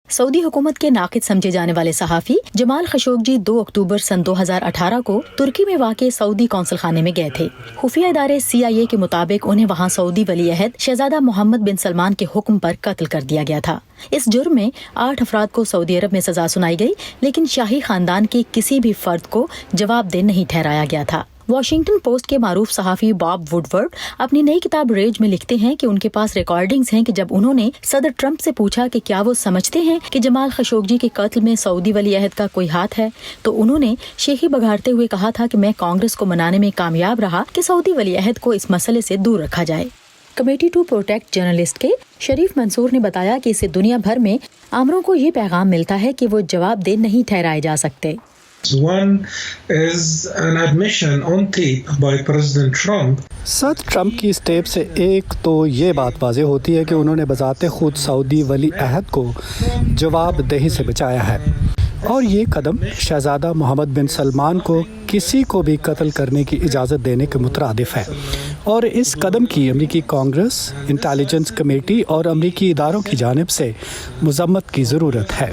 سعودی حکومت کے ناقد سمجھے جانے والے صحافی جمال خشوگی 2 اکتوبر سن 2018 کو ترکی میں واقع سعودی قونصل خانے میں گئے تھے۔ خفیہ ادارے CIA کے مطابق انہیں وہاں سعودی ولی عہد شہزادہ محمد بن سلمان کے حکم پر قتل کر دیا گیا تھا۔ اس جرم میں 8 افراد کو سعودی عرب میں سزا سنائی گئی، لیکن شاہی خاندان کے کسی بھی فرد کو جواب دہ نہیں ٹھہرایا گیا تھا۔ واشنگٹن پوسٹ کے معروف صحافی باب ووڈورڈ اپنی نئی کتاب ریج میں لکھتے ہیں کہ ان کے پاس ریکارڈنگز ہیں کہ جب انہوں نے صدر ٹرمپ سے پوچھا کہ کیا وہ سمجھتے ہیں کہ جمال خشوگی کے قتل میں سعودی ولی عہد کا کوئی ہاتھ ہے، تو انہوں نے شیخی بگاڑتے ہوئے کہا تھا کہ میں کانگریس کو منانے میں کامیاب رہا کہ سعودی ولی عہد کو اس مسئلے سے دور رکھا جائے۔ کمیٹی ٹو پروٹیکٹ جرنلسٹ کے شریف منصور نے بتایا کہ اسے دنیا بھر میں آمروں کو یہ پیغام ملتا ہے کہ وہ جواب دہ نہیں ٹھہرائے جا سکتے۔ One is an admission on tape by President Trump. صدر ٹرمپ کی اسٹیپ سے ایک تو یہ بات واضح ہوتی ہے کہ انہوں نے بذات خود سعودی ولی عہد کو جواب دہی سے بچایا ہے، اور یہ قدم شہزادہ محمد بن سلمان کو کسی کو بھی قتل کرنے کی اجازت دینے کے مترادف ہے، اور اس قدم کی امریکی کانگریس، انٹیلیجنس کمیٹی اور امریکی اداروں کی جانب سے مذمت کی ضرورت ہے۔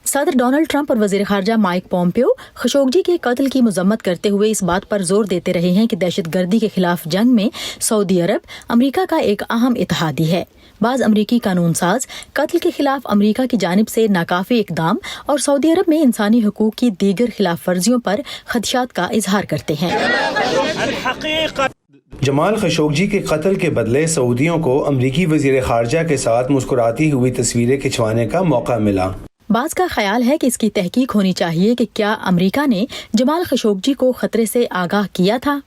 صدر ڈونلڈ ٹرمپ اور وزیر خارجہ مائک پومپیو خشوگی کے قتل کی مذمت کرتے ہوئے اس بات پر زور دیتے رہے ہیں کہ دہشت گردی کے خلاف جنگ میں سعودی عرب امریکہ کا ایک اہم اتحادی ہے۔ بعض امریکی قانون ساز قتل کے خلاف امریکہ کی جانب سے ناکافی اقدام اور سعودی عرب میں انسانی حقوق کی دیگر خلاف ورزیوں پر خدشات کا اظہار کرتے ہیں۔ جمال خشوگی کے قتل کے بدلے سعودیوں کو امریکی وزیر خارجہ کے ساتھ مسکراتی ہوئی تصویریں کھنچوانے کا موقع ملا۔ بعض کا خیال ہے کہ اس کی تحقیق ہونی چاہیے کہ کیا امریکہ نے جمال خشوگی کو خطرے سے آگاہ کیا تھا۔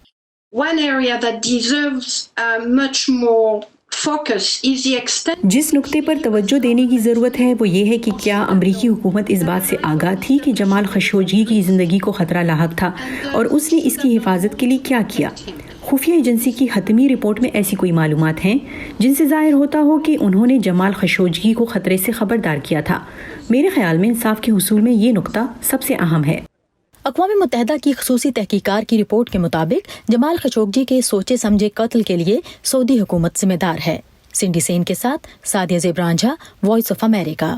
جس نقطے پر توجہ دینے کی ضرورت ہے وہ یہ ہے کہ کیا امریکی حکومت اس بات سے آگاہ تھی کہ جمال خشوگی کی زندگی کو خطرہ لاحق تھا، اور اس نے اس کی حفاظت کے لیے کیا کیا۔ خفیہ ایجنسی کی حتمی رپورٹ میں ایسی کوئی معلومات ہیں جن سے ظاہر ہوتا ہو کہ انہوں نے جمال خشوگی کو خطرے سے خبردار کیا تھا۔ میرے خیال میں انصاف کے حصول میں یہ نقطہ سب سے اہم ہے۔ اقوام متحدہ کی خصوصی تحقیقات کی رپورٹ کے مطابق جمال خشوگی کے سوچے سمجھے قتل کے لیے سعودی حکومت ذمہ دار ہے۔ سنڈی سین کے ساتھ سعدیہ زیبران جھا، وائس آف امریکہ۔